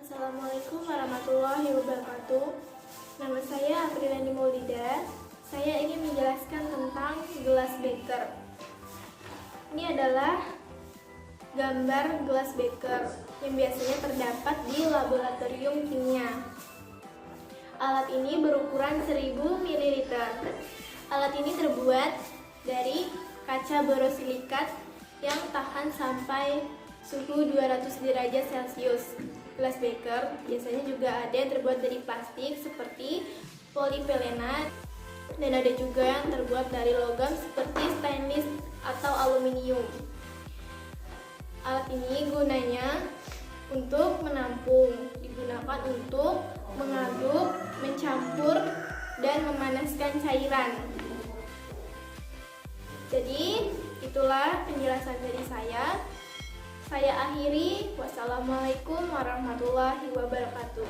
Assalamualaikum warahmatullahi wabarakatuh. Nama saya Aprilani Maulida. Saya ingin menjelaskan tentang gelas beker. Ini adalah gambar gelas beker yang biasanya terdapat di laboratorium kimia. Alat ini berukuran 1000 ml. Alat ini terbuat dari kaca borosilikat yang tahan sampai suhu 200 derajat Celcius. Gelas beker biasanya juga ada yang terbuat dari plastik seperti polipropilena, dan ada juga yang terbuat dari logam seperti stainless atau aluminium. Alat ini gunanya untuk menampung, digunakan untuk mengaduk, mencampur, dan memanaskan cairan. Jadi, itulah penjelasan dari saya. Saya akhiri. Wassalamualaikum warahmatullahi wabarakatuh.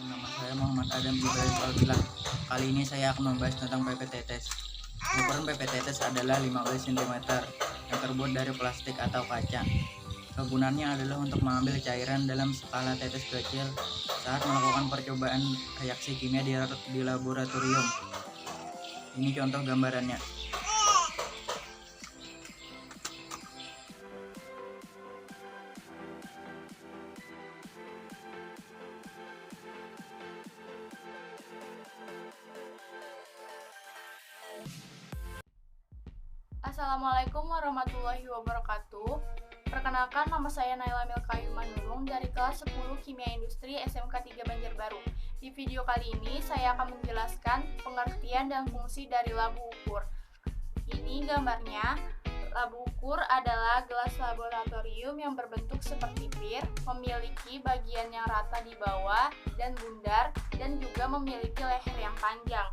Nama saya Muhammad Adam Ibrahim Albilah. Kali ini saya akan membahas tentang pipet tetes. Ukuran pipet tetes adalah 15 cm yang terbuat dari plastik atau kaca. Kegunaannya adalah untuk mengambil cairan dalam skala tetes kecil saat melakukan percobaan reaksi kimia di laboratorium. Ini contoh gambarannya. Assalamualaikum warahmatullahi wabarakatuh. Perkenalkan, nama saya Naila Milkayu Manurung dari kelas 10 Kimia Industri SMK 3 Banjarbaru. Di video kali ini saya akan menjelaskan pengertian dan fungsi dari labu ukur. Ini gambarnya. Labu ukur adalah gelas laboratorium yang berbentuk seperti pir, memiliki bagian yang rata di bawah dan bundar, dan juga memiliki leher yang panjang.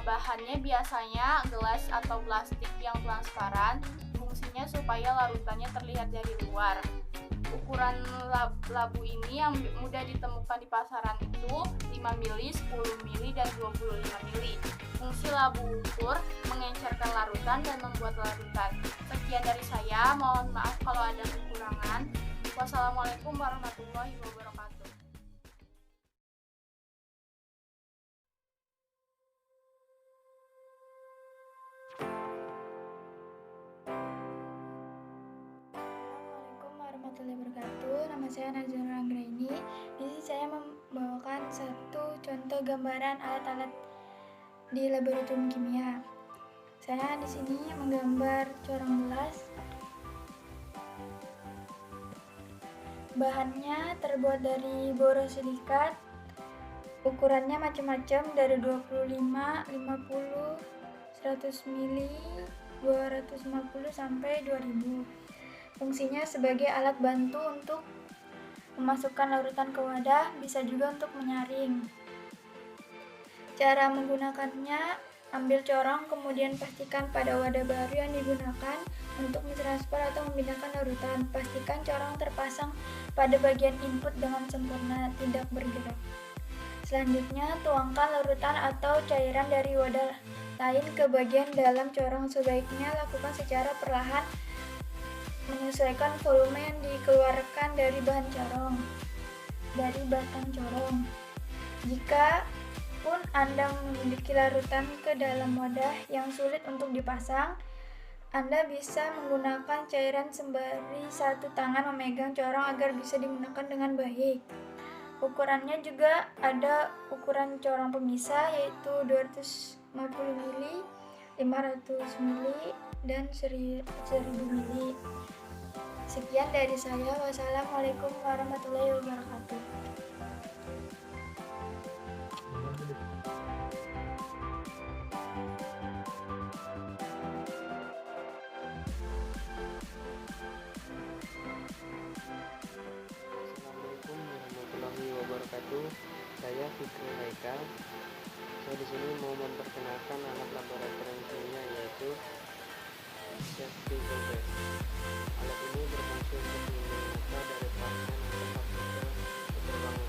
Bahannya biasanya gelas atau plastik yang transparan, fungsinya supaya larutannya terlihat dari luar. Ukuran labu ini yang mudah ditemukan di pasaran itu 5 ml, 10 ml, dan 25 ml. Fungsi labu ukur mengencerkan larutan dan membuat larutan. Sekian dari saya, mohon maaf kalau ada kekurangan. Wassalamualaikum warahmatullahi wabarakatuh. Assalamualaikum warahmatullahi wabarakatuh. Nama saya Nazarul Anggraini. Di sini saya membawakan satu contoh gambaran alat-alat di laboratorium kimia. Saya di sini menggambar corong gelas. Bahannya terbuat dari borosilikat. Ukurannya macam-macam dari 25, 50, 100 ml, 250 sampai 2000. Fungsinya sebagai alat bantu untuk memasukkan larutan ke wadah, bisa juga untuk menyaring. Cara menggunakannya, ambil corong kemudian pastikan pada wadah baru yang digunakan untuk mentransfer atau memindahkan larutan. Pastikan corong terpasang pada bagian input dengan sempurna, tidak bergerak. Selanjutnya, tuangkan larutan atau cairan dari wadah lain ke bagian dalam corong. Sebaiknya lakukan secara perlahan, menyesuaikan volume yang dikeluarkan dari bahan corong, dari batang corong. Jika pun Anda memiliki larutan ke dalam wadah yang sulit untuk dipasang, Anda bisa menggunakan cairan sembari satu tangan memegang corong agar bisa digunakan dengan baik. Ukurannya juga ada ukuran corong pemisah, yaitu 250 ml, 500 ml, dan 1000 ml. Sekian dari saya. Wassalamualaikum warahmatullahi wabarakatuh. Assalamualaikum warahmatullahi wabarakatuh. Saya Fikri Haikal. Saya di sini mau memperkenalkan alat laboratorium kimia, yaitu safety bubble. Alat ini berfungsi untuk melindungi mata dari paparan atau partikel penerbangan.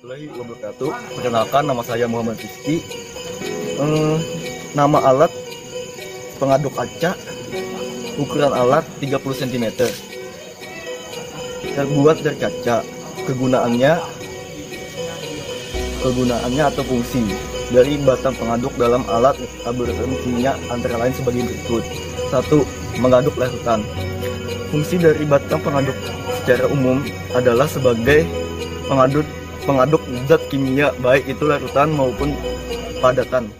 warahmatullahi wabarakatuh. Perkenalkan, nama saya Muhammad Rizky. Nama alat pengaduk kaca, ukuran alat 30 cm, terbuat dari kaca. Kegunaannya atau fungsi dari batang pengaduk dalam alat laboratorium kimia antara lain sebagai berikut. 1. Mengaduk larutan. Fungsi dari batang pengaduk secara umum adalah sebagai pengaduk zat kimia, baik itu larutan maupun padatan.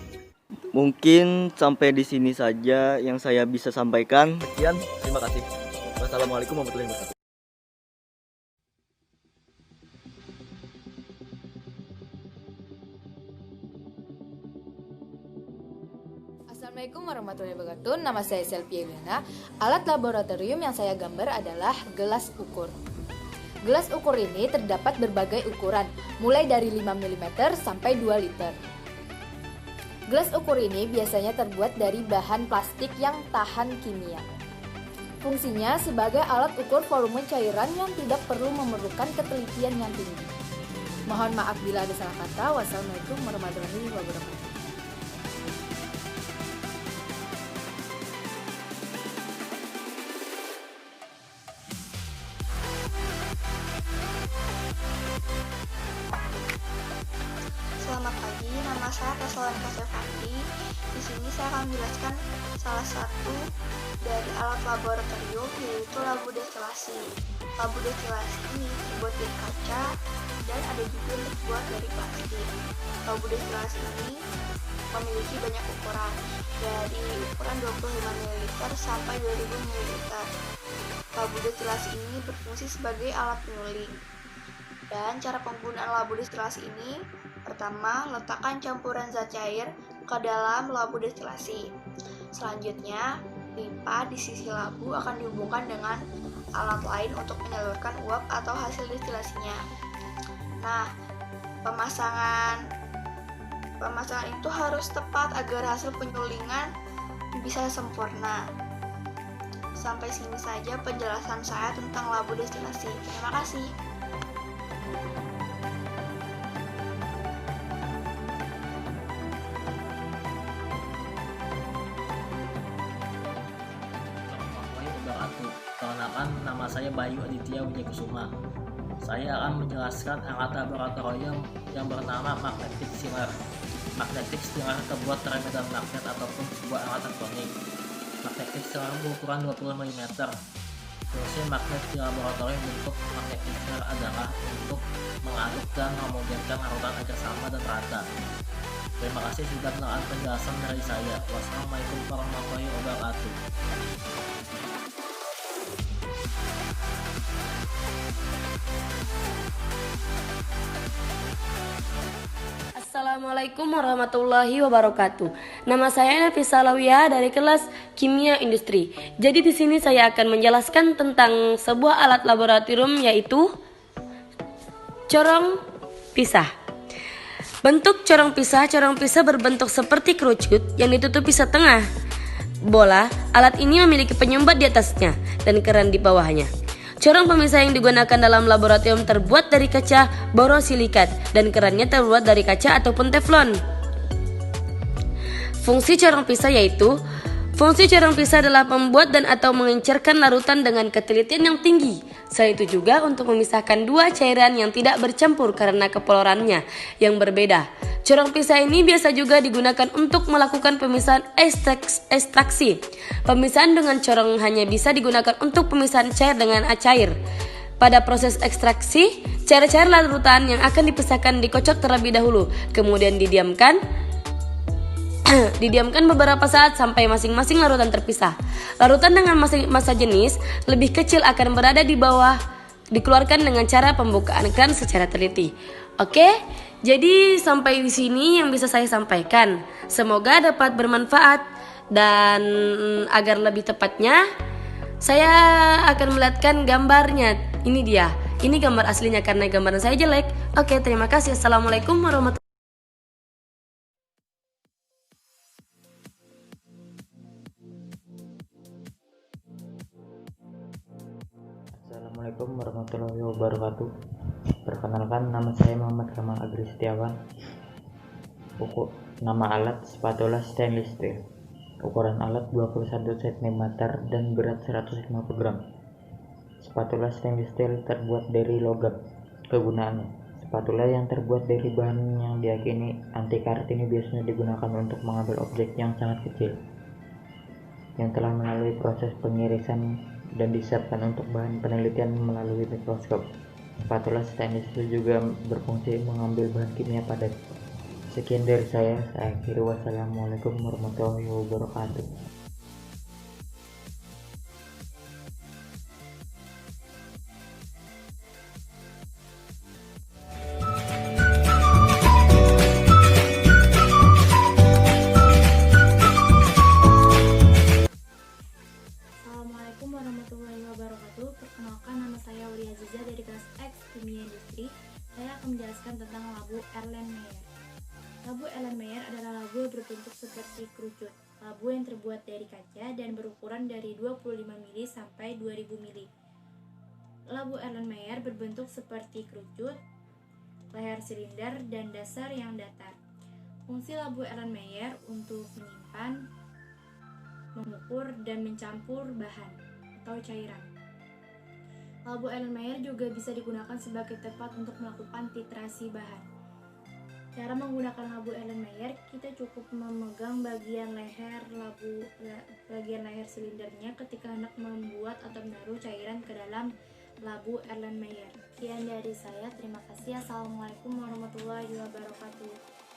Mungkin sampai di sini saja yang saya bisa sampaikan. Sekian, terima kasih. Wassalamualaikum warahmatullahi wabarakatuh. Assalamualaikum warahmatullahi wabarakatuh. Nama saya Selvi Eliana. Alat laboratorium yang saya gambar adalah gelas ukur. Gelas ukur ini terdapat berbagai ukuran, mulai dari 5 mm sampai 2 liter. Gelas ukur ini biasanya terbuat dari bahan plastik yang tahan kimia. Fungsinya sebagai alat ukur volume cairan yang tidak perlu memerlukan ketelitian yang tinggi. Mohon maaf bila ada salah kata. Wassalamualaikum warahmatullahi wabarakatuh. Selamat pagi, nama saya Kasolan Kasefandi. Di sini saya akan menjelaskan salah satu dari alat laboratorium, yaitu labu destilasi. Labu destilasi ini terbuat dari kaca dan ada juga yang terbuat dari plastik. Labu destilasi ini memiliki banyak ukuran, dari ukuran 25 ml sampai 2000 ml. Labu destilasi ini berfungsi sebagai alat penyuling. Dan cara penggunaan labu destilasi ini: pertama, letakkan campuran zat cair ke dalam labu destilasi. Selanjutnya, pipa di sisi labu akan dihubungkan dengan alat lain untuk menyalurkan uap atau hasil destilasinya. Nah, pemasangan itu harus tepat agar hasil penyulingan bisa sempurna. Sampai sini saja penjelasan saya tentang labu destilasi. Terima kasih. Perkenalkan, nama saya Bayu Aditya Wijayakusuma. Saya akan menjelaskan alat laboratorium yang bernama magnetic stirrer. Magnetic stirrer terbuat dari medan magnet ataupun sebuah alat elektronik. Magnetic stirrer berukuran 20 mm. Fungsi magnet di laboratorium bentuk magnetic stirrer adalah untuk mengaduk dan memodelkan larutan agar sama dan rata. Terima kasih sudah mendengarkan penjelasan dari saya. Wassalamualaikum warahmatullahi wabarakatuh. Assalamualaikum warahmatullahi wabarakatuh. Nama saya Nafisa Lawiyah dari kelas Kimia Industri. Jadi di sini saya akan menjelaskan tentang sebuah alat laboratorium, yaitu corong pisah. Bentuk corong pisah berbentuk seperti kerucut yang ditutupi setengah bola. Alat ini memiliki penyumbat di atasnya dan keran di bawahnya. Corong pemisah yang digunakan dalam laboratorium terbuat dari kaca borosilikat dan kerannya terbuat dari kaca ataupun teflon. Fungsi corong pisah adalah membuat dan atau mengencerkan larutan dengan ketelitian yang tinggi. Selain itu juga untuk memisahkan dua cairan yang tidak bercampur karena kepolorannya yang berbeda. Corong pisah ini biasa juga digunakan untuk melakukan pemisahan ekstraksi. Pemisahan dengan corong hanya bisa digunakan untuk pemisahan cair dengan cair. Pada proses ekstraksi, cair-cair larutan yang akan dipisahkan dikocok terlebih dahulu, kemudian didiamkan beberapa saat sampai masing-masing larutan terpisah. Larutan dengan massa jenis lebih kecil akan berada di bawah, dikeluarkan dengan cara pembukaan keran secara teliti. Oke, jadi sampai di sini yang bisa saya sampaikan. Semoga dapat bermanfaat, dan agar lebih tepatnya saya akan melihatkan gambarnya. Ini dia, ini gambar aslinya karena gambaran saya jelek. Oke, terima kasih. Assalamualaikum warahmatullahi wabarakatuh. Assalamualaikum warahmatullahi wabarakatuh. Perkenalkan, nama saya Muhammad Kamal Agri Setiawan. Nama alat spatula stainless steel. Ukuran alat 21 cm dan berat 150 gram. Spatula stainless steel terbuat dari logam. Kegunaannya: spatula yang terbuat dari bahan yang diyakini anti karat ini biasanya digunakan untuk mengambil objek yang sangat kecil yang telah melalui proses pengirisan dan disiapkan untuk bahan penelitian melalui mikroskop. Spatula stainless steel juga berfungsi mengambil bahan kimia padat. Sekian dari saya akhiri. Wassalamualaikum warahmatullahi wabarakatuh. Assalamualaikum warahmatullahi wabarakatuh. Perkenalkan, nama saya Uli Aziza dari kelas X Kimia Industri. Saya akan menjelaskan tentang labu Erlenmeyer. Labu Erlenmeyer adalah labu yang berbentuk seperti kerucut. Labu yang terbuat dari kaca dan berukuran dari 25 mili sampai 2000 mili. Labu Erlenmeyer berbentuk seperti kerucut, leher silinder, dan dasar yang datar. Fungsi labu Erlenmeyer untuk menyimpan, mengukur, dan mencampur bahan atau cairan. Labu Erlenmeyer juga bisa digunakan sebagai tempat untuk melakukan titrasi bahan. Cara menggunakan labu Erlenmeyer, kita cukup memegang bagian leher silindernya ketika hendak membuat atau menaruh cairan ke dalam labu Erlenmeyer. Sekian dari saya, terima kasih. Assalamualaikum warahmatullahi wabarakatuh.